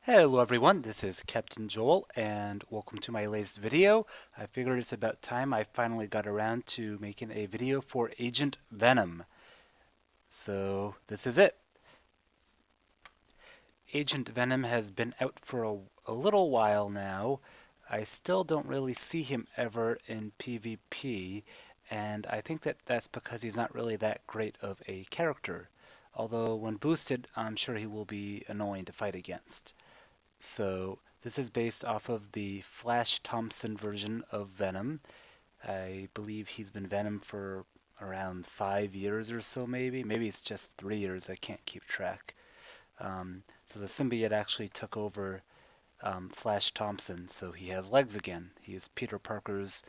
Hello everyone, this is Captain Joel and welcome to my latest video. I figured it's about time I finally got around to making a video for Agent Venom. So this is it. Agent Venom has been out for a little while now. I still don't really see him ever in PvP, and I think that's because he's not really that great of a character. Although when boosted, I'm sure he will be annoying to fight against. So this is based off of the Flash Thompson version of Venom. I believe he's been Venom for around 5 years or so, maybe. Maybe it's just 3 years. I can't keep track. So the symbiote actually took over Flash Thompson, so he has legs again. He is Peter Parker's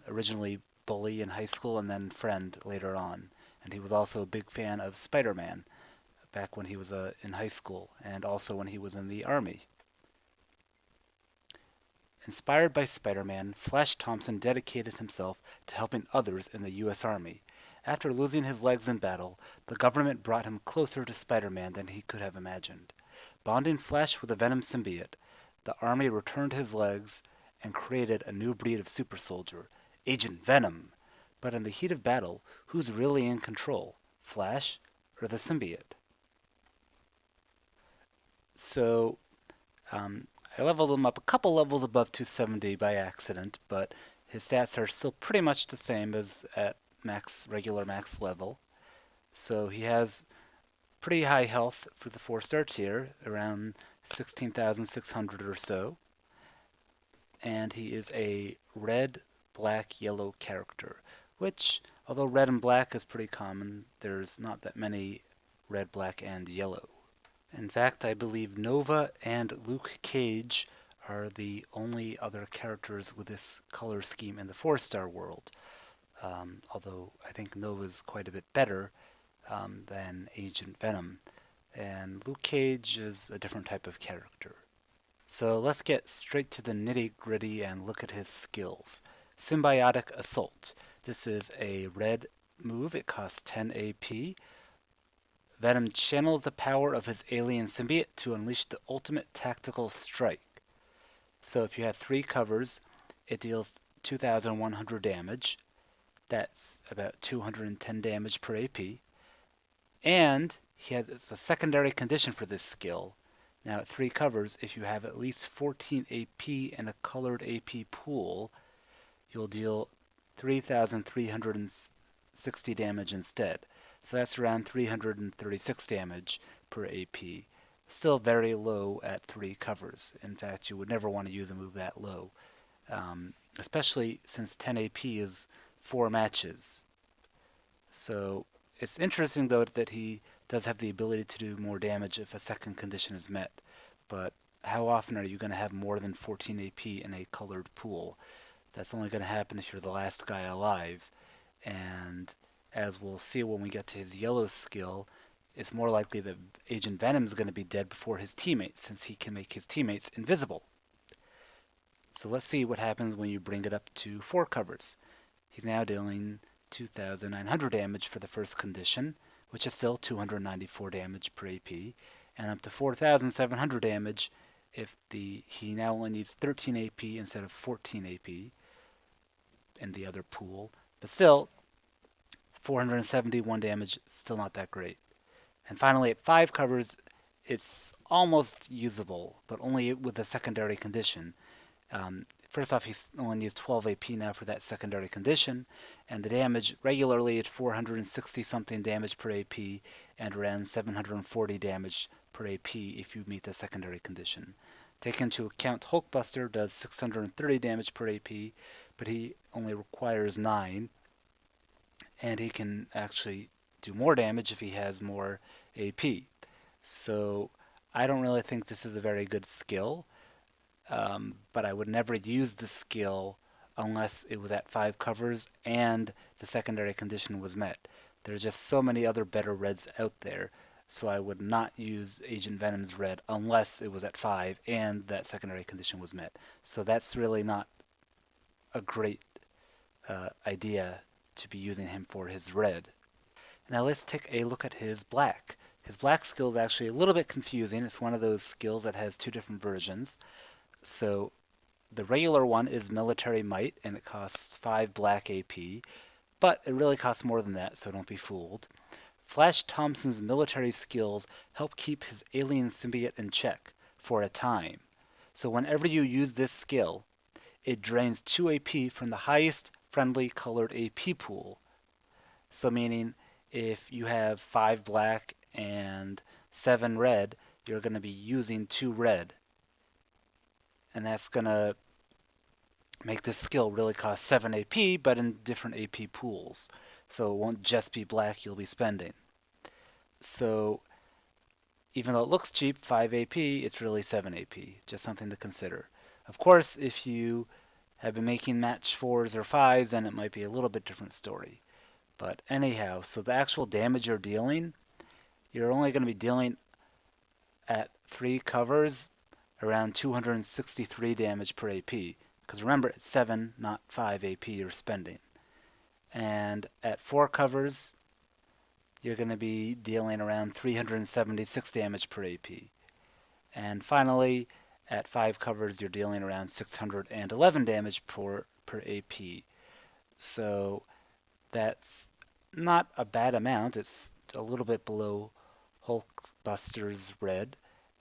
originally bully in high school and then friend later on. And he was also a big fan of Spider-Man back when he was in high school and also when he was in the army. Inspired by Spider-Man, Flash Thompson dedicated himself to helping others in the U.S. Army. After losing his legs in battle, the government brought him closer to Spider-Man than he could have imagined. Bonding Flash with a Venom symbiote, the Army returned his legs and created a new breed of super soldier, Agent Venom. But in the heat of battle, who's really in control, Flash or the symbiote? So, Um, I leveled him up a couple levels above 270 by accident, but his stats are still pretty much the same as at regular max level. So he has pretty high health for the 4-star tier, around 16,600 or so. And he is a red, black, yellow character, which, although red and black is pretty common, there's not that many red, black, and yellow. In fact, I believe Nova and Luke Cage are the only other characters with this color scheme in the 4-star world. Although I think Nova's quite a bit better than Agent Venom. And Luke Cage is a different type of character. So let's get straight to the nitty gritty and look at his skills. Symbiotic Assault. This is a red move. It costs 10 AP. Venom channels the power of his alien symbiote to unleash the ultimate tactical strike. So if you have 3 covers, it deals 2,100 damage. That's about 210 damage per AP. And it's a secondary condition for this skill. Now at 3 covers, if you have at least 14 AP in a colored AP pool, you'll deal 3,360 damage instead. So that's around 336 damage per AP. Still very low at 3 covers. In fact, you would never want to use a move that low, especially since 10 AP is 4 matches. So it's interesting, though, that he does have the ability to do more damage if a second condition is met. But how often are you going to have more than 14 AP in a colored pool? That's only going to happen if you're the last guy alive. And as we'll see when we get to his yellow skill, it's more likely that Agent Venom is going to be dead before his teammates, since he can make his teammates invisible. So let's see what happens when you bring it up to 4 covers. He's now dealing 2,900 damage for the first condition, which is still 294 damage per AP, and up to 4,700 damage if he now only needs 13 AP instead of 14 AP in the other pool. But still, 471 damage, still not that great. And finally, at 5 covers, it's almost usable, but only with a secondary condition. First off, he only needs 12 AP now for that secondary condition, and the damage regularly at 460 something damage per AP and around 740 damage per AP if you meet the secondary condition. Take into account Hulkbuster does 630 damage per AP, but he only requires 9, and he can actually do more damage if he has more AP. So I don't really think this is a very good skill, but I would never use the skill unless it was at 5 covers and the secondary condition was met. There's just so many other better reds out there, so I would not use Agent Venom's red unless it was at 5 and that secondary condition was met. So that's really not a great idea to be using him for his red. Now let's take a look at his black. His black skill is actually a little bit confusing. It's one of those skills that has two different versions. So the regular one is Military Might, and it costs 5 black AP, but it really costs more than that, so don't be fooled. Flash Thompson's military skills help keep his alien symbiote in check for a time. So whenever you use this skill, it drains 2 AP from the highest friendly colored AP pool. So meaning if you have 5 black and 7 red, you're going to be using 2 red. And that's going to make this skill really cost 7 AP, but in different AP pools. So it won't just be black you'll be spending. So even though it looks cheap, 5 AP, it's really 7 AP. Just something to consider. Of course, if you have been making match 4s or 5s, then it might be a little bit different story. But anyhow, so the actual damage you're dealing, you're only going to be dealing at 3 covers around 263 damage per AP. Because remember, it's 7, not 5 AP you're spending. And at 4 covers, you're going to be dealing around 376 damage per AP. And finally, at 5 covers, you're dealing around 611 damage per AP. So that's not a bad amount. It's a little bit below Hulkbuster's red,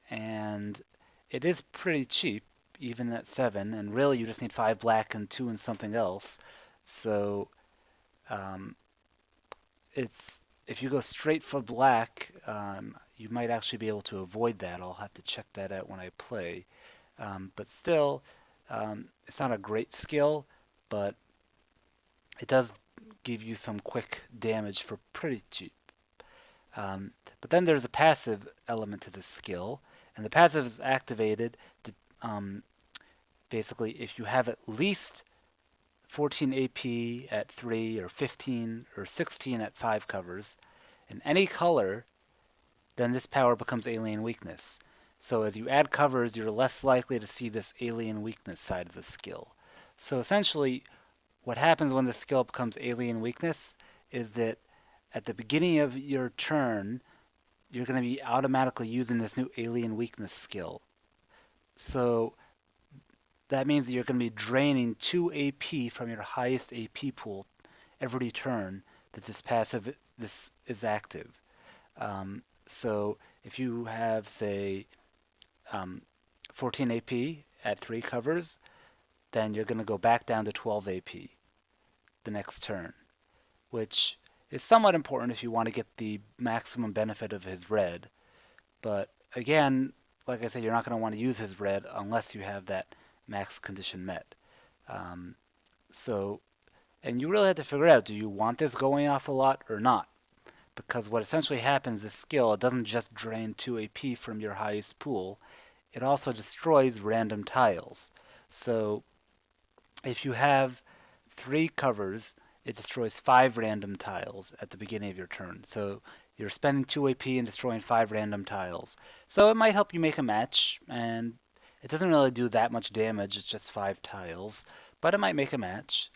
and it is pretty cheap, even at 7. And really, you just need 5 black and 2 and something else. So um, it's if you go straight for black, you might actually be able to avoid that. I'll have to check that out when I play. But still, it's not a great skill, but it does give you some quick damage for pretty cheap. But then there's a passive element to this skill, and the passive is activated to, basically if you have at least 14 AP at 3 or 15 or 16 at 5 covers in any color, then this power becomes alien weakness. So as you add covers, you're less likely to see this alien weakness side of the skill. So essentially, what happens when the skill becomes alien weakness is that at the beginning of your turn, you're going to be automatically using this new alien weakness skill. So that means that you're going to be draining 2 AP from your highest AP pool every turn that this is active. So if you have, say, 14 AP at 3 covers, then you're going to go back down to 12 AP the next turn, which is somewhat important if you want to get the maximum benefit of his red. But again, like I said, you're not going to want to use his red unless you have that max condition met. Um, so, and you really have to figure out, do you want this going off a lot or not? Because what essentially happens, this skill, it doesn't just drain 2 AP from your highest pool, it also destroys random tiles. So if you have 3 covers, it destroys 5 random tiles at the beginning of your turn. So you're spending 2 AP and destroying 5 random tiles. So it might help you make a match, and it doesn't really do that much damage, it's just 5 tiles, but it might make a match.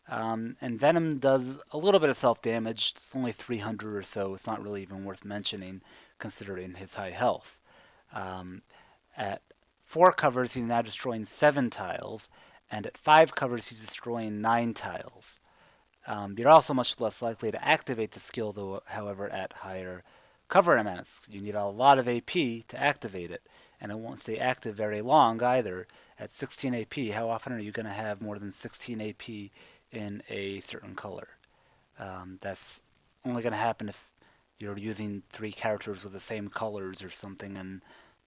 And Venom does a little bit of self-damage. It's only 300 or so. It's not really even worth mentioning, considering his high health. Um, at 4 covers, he's now destroying 7 tiles, and at 5 covers, he's destroying 9 tiles. You're also much less likely to activate the skill, though, however, at higher cover amounts. You need a lot of AP to activate it, and it won't stay active very long either. At 16 AP, how often are you going to have more than 16 AP in a certain color? That's only going to happen if you're using 3 characters with the same colors or something, and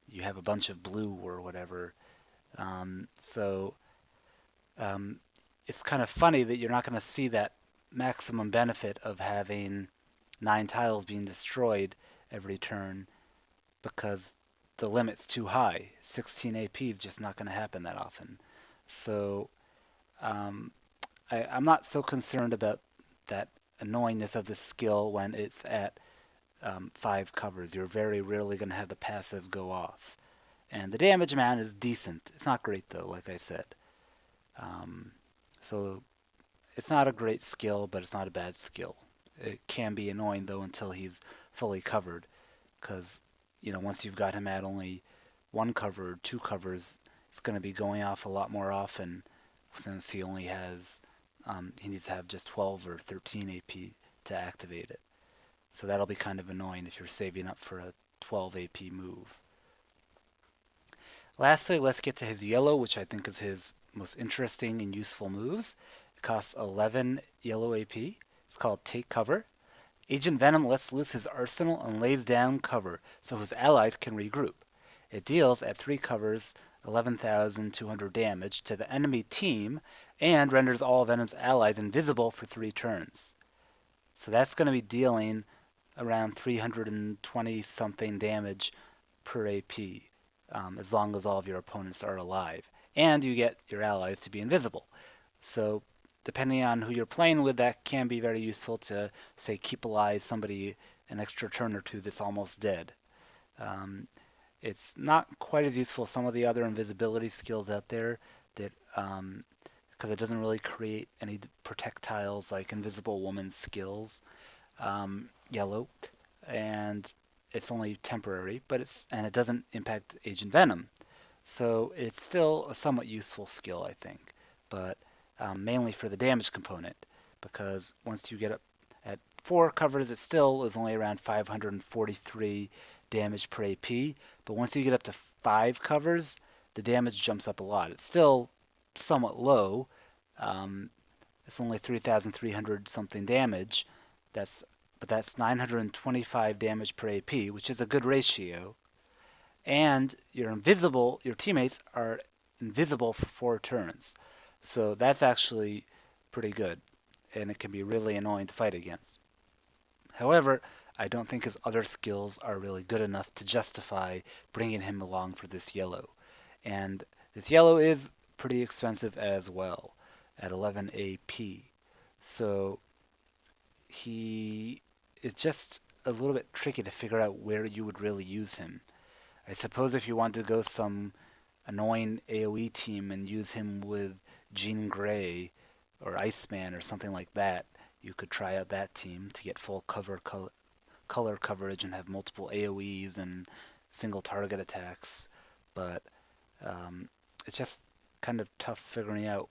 you have a bunch of blue or whatever. So it's kind of funny that you're not going to see that maximum benefit of having 9 tiles being destroyed every turn because the limit's too high. 16 AP is just not going to happen that often. So I'm not so concerned about that annoyingness of the skill when it's at 5 covers. You're very rarely going to have the passive go off. And the damage amount is decent. It's not great though, like I said. So it's not a great skill, but it's not a bad skill. It can be annoying though until he's fully covered, because once you've got him at only one cover or two covers, it's going to be going off a lot more often since he only has he needs to have just 12 or 13 AP to activate it. So that'll be kind of annoying if you're saving up for a 12 AP move. Lastly, let's get to his yellow, which I think is his most interesting and useful moves. It costs 11 yellow AP. It's called Take Cover. Agent Venom lets loose his arsenal and lays down cover so his allies can regroup. It deals at 3 covers 11,200 damage to the enemy team and renders all Venom's allies invisible for 3 turns. So that's going to be dealing around 320 something damage per AP, as long as all of your opponents are alive. And you get your allies to be invisible. So depending on who you're playing with, that can be very useful to, say, keep alive somebody an extra turn or two that's almost dead. It's not quite as useful as some of the other invisibility skills out there that because it doesn't really create any projectiles like Invisible Woman's skills, yellow, and it's only temporary, but it doesn't impact Agent Venom. So it's still a somewhat useful skill, I think, but mainly for the damage component, because once you get up at 4 covers, it still is only around 543 damage per AP, but once you get up to 5 covers, the damage jumps up a lot. It's still somewhat low. It's only 3,300 something damage. But that's 925 damage per AP, which is a good ratio. And your teammates are invisible for 4 turns. So that's actually pretty good, and it can be really annoying to fight against. However, I don't think his other skills are really good enough to justify bringing him along for this yellow. And this yellow is pretty expensive as well, at 11 AP. So he is just a little bit tricky to figure out where you would really use him. I suppose if you want to go some annoying AoE team and use him with Jean Grey or Iceman or something like that, you could try out that team to get full color coverage and have multiple AoEs and single target attacks. But it's just kind of tough figuring out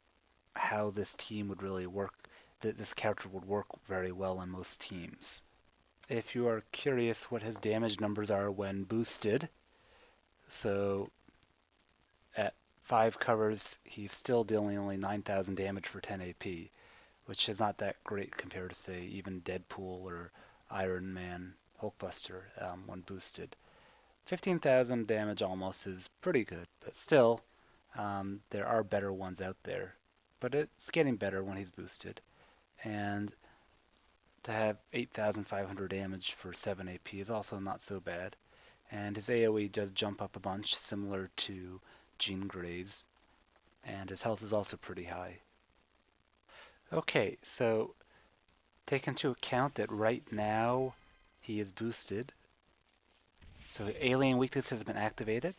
how this team would really work, that this character would work very well in most teams. If you are curious what his damage numbers are when boosted, so at 5 covers, he's still dealing only 9,000 damage for 10 AP, which is not that great compared to, say, even Deadpool or Iron Man, Hulkbuster when boosted. 15,000 damage almost is pretty good, but still, there are better ones out there. But it's getting better when he's boosted. And to have 8,500 damage for 7 AP is also not so bad. And his AoE does jump up a bunch, similar to Jean Grey's. And his health is also pretty high. Okay, so take into account that right now he is boosted. So Alien Weakness has been activated.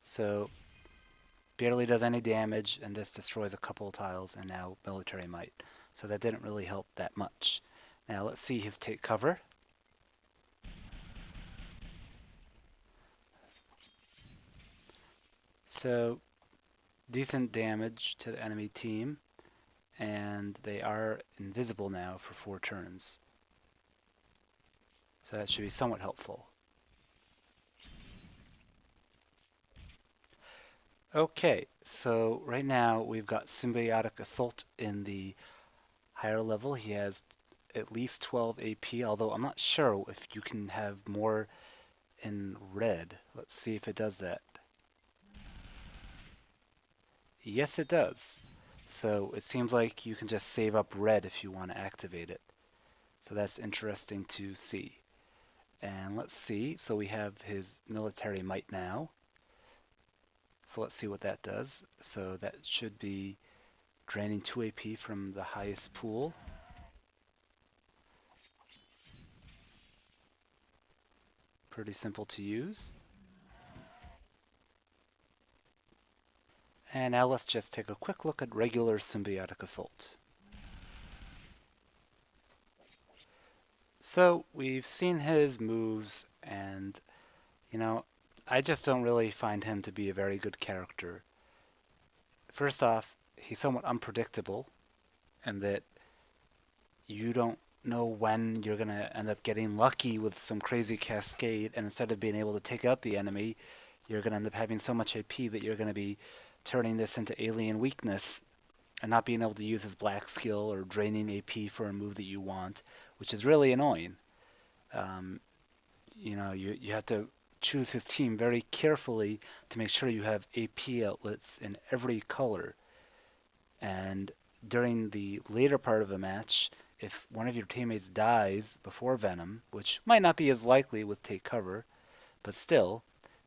So barely does any damage and just destroys a couple of tiles, and now Military Might. So that didn't really help that much. Now let's see his Take Cover. So decent damage to the enemy team, and they are invisible now for 4 turns. So that should be somewhat helpful. Okay, so right now we've got Symbiotic Assault in the higher level. He has at least 12 AP, although I'm not sure if you can have more in red. Let's see if it does that. Yes, it does. So it seems like you can just save up red if you want to activate it. So that's interesting to see. And let's see, so we have his Military Might now. So let's see what that does. So that should be draining 2 AP from the highest pool. Pretty simple to use. And now let's just take a quick look at regular Symbiotic Assault. So we've seen his moves, and you know, I just don't really find him to be a very good character. First off, he's somewhat unpredictable, and that you don't know when you're gonna end up getting lucky with some crazy cascade, and instead of being able to take out the enemy, you're gonna end up having so much AP that you're gonna be turning this into alien weakness and not being able to use his black skill or draining AP for a move that you want, which is really annoying. Um, you have to choose his team very carefully to make sure you have AP outlets in every color. And during the later part of a match, if one of your teammates dies before Venom, which might not be as likely with Take Cover, but still,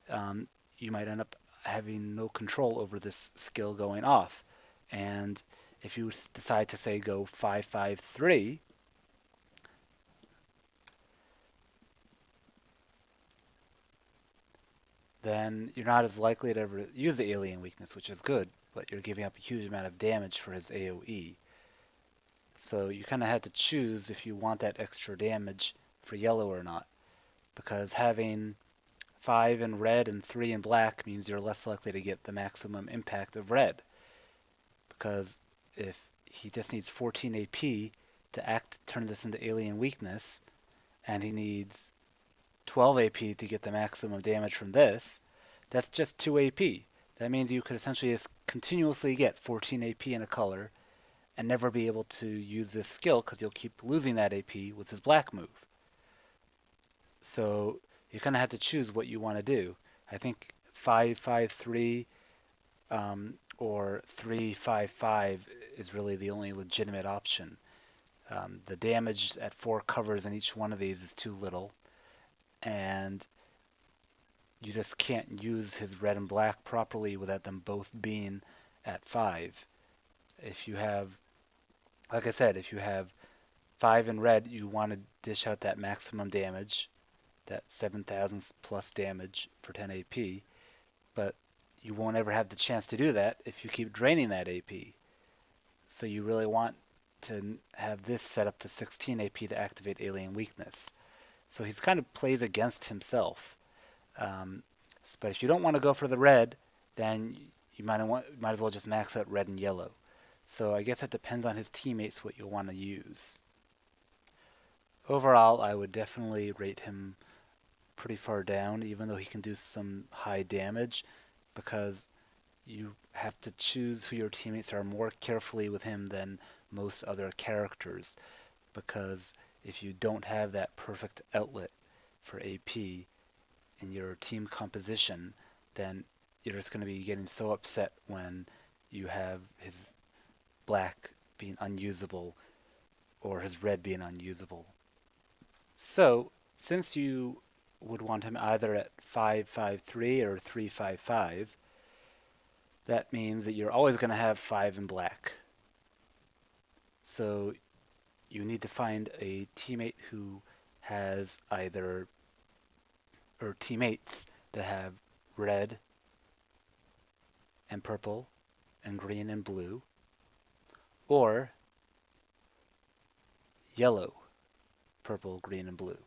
um, you might end up having no control over this skill going off. And if you decide to say go 5-5-3, then you're not as likely to ever use the alien weakness, which is good, but you're giving up a huge amount of damage for his AoE. So you kind of have to choose if you want that extra damage for yellow or not, because having 5 in red and 3 in black means you're less likely to get the maximum impact of red, because if he just needs 14 AP to turn this into alien weakness, and he needs 12 AP to get the maximum damage from this, that's just 2 AP. That means you could essentially just continuously get 14 AP in a color and never be able to use this skill because you'll keep losing that AP with his black move. So you kind of have to choose what you want to do. I think 5-5-3 or 3-5-5 is really the only legitimate option. The damage at 4 covers in each one of these is too little, and you just can't use his red and black properly without them both being at 5. If you have, like I said, if you have 5 in red, you want to dish out that maximum damage, that 7,000 plus damage for 10 AP, but you won't ever have the chance to do that if you keep draining that AP. So you really want to have this set up to 16 AP to activate Alien Weakness. So he's kind of plays against himself. Um, but if you don't want to go for the red, then you might as well just max out red and yellow. So I guess it depends on his teammates what you'll want to use. Overall, I would definitely rate him pretty far down, even though he can do some high damage, because you have to choose who your teammates are more carefully with him than most other characters, because if you don't have that perfect outlet for AP in your team composition, then you're just going to be getting so upset when you have his black being unusable or his red being unusable. So, since you would want him either at 5-5-3 or 3-5-5, that means that you're always going to have 5 in black. So you need to find a teammate who has either, or teammates that have red and purple and green and blue, or yellow, purple, green, and blue.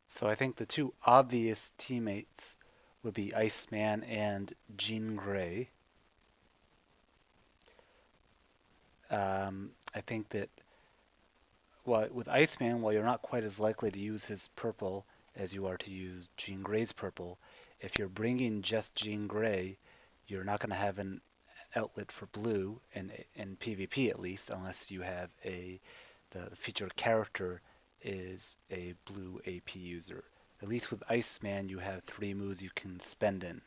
So I think the two obvious teammates would be Iceman and Jean Grey. I think that with Iceman, while you're not quite as likely to use his purple as you are to use Jean Grey's purple, if you're bringing just Jean Grey, you're not going to have an outlet for blue in PvP at least, unless you have the featured character is a blue AP user. At least with Iceman, you have 3 moves you can spend in.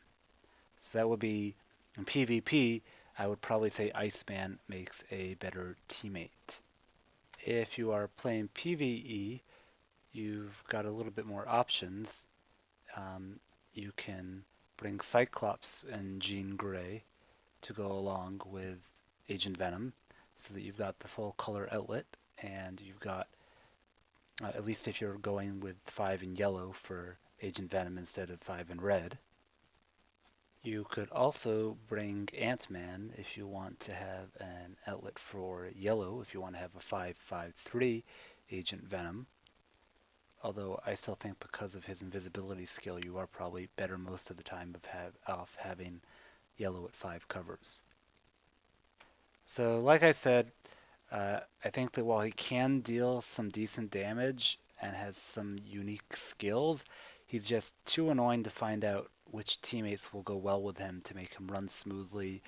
So that would be in PvP. I would probably say Iceman makes a better teammate. If you are playing PvE, you've got a little bit more options. You can bring Cyclops and Jean Grey to go along with Agent Venom, so that you've got the full color outlet, and you've got, at least if you're going with 5 in yellow for Agent Venom instead of 5 in red. You could also bring Ant-Man if you want to have an outlet for yellow, if you want to have a 5-5-3 Agent Venom. Although I still think because of his invisibility skill, you are probably better most of the time off having yellow at 5 covers. So, like I said, I think that while he can deal some decent damage and has some unique skills, he's just too annoying to find out which teammates will go well with him to make him run smoothly.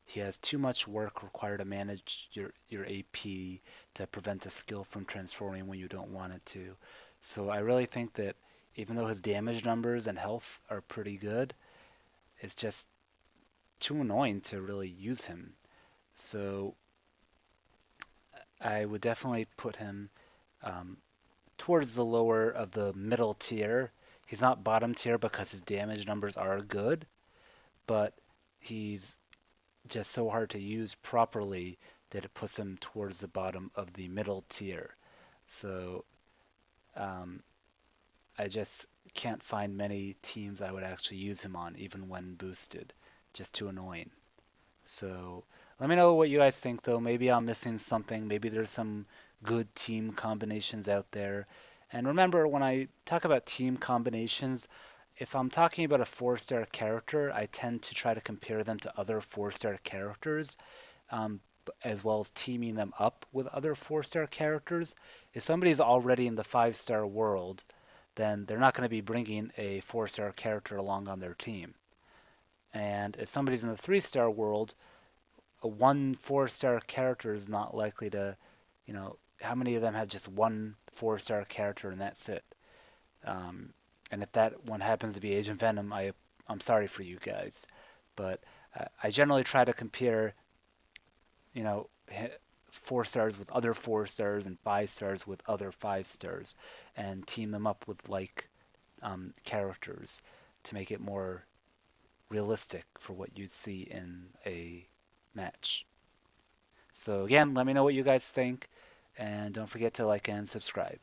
He has too much work required to manage your AP to prevent a skill from transforming when you don't want it to. So I really think that even though his damage numbers and health are pretty good, it's just too annoying to really use him. So I would definitely put him um, towards the lower of the middle tier. He's not bottom tier because his damage numbers are good, but he's just so hard to use properly that it puts him towards the bottom of the middle tier. So um, I just can't find many teams I would actually use him on, even when boosted. Just too annoying. So let me know what you guys think, though. Maybe I'm missing something. Maybe there's some good team combinations out there. And remember, when I talk about team combinations, if I'm talking about a 4-star character, I tend to try to compare them to other 4-star characters, um, as well as teaming them up with other 4-star characters. If somebody's already in the 5-star world, then they're not going to be bringing a 4-star character along on their team. And if somebody's in the 3-star world, a 1 4-star character is not likely to, how many of them have just one 4-star character and that's it? Um, and if that one happens to be Agent Venom, I'm sorry for you guys, but I generally try to compare, you know, 4 stars with other 4 stars and 5 stars with other 5 stars, and team them up with characters to make it more realistic for what you'd see in a match. So again, let me know what you guys think, and don't forget to like and subscribe.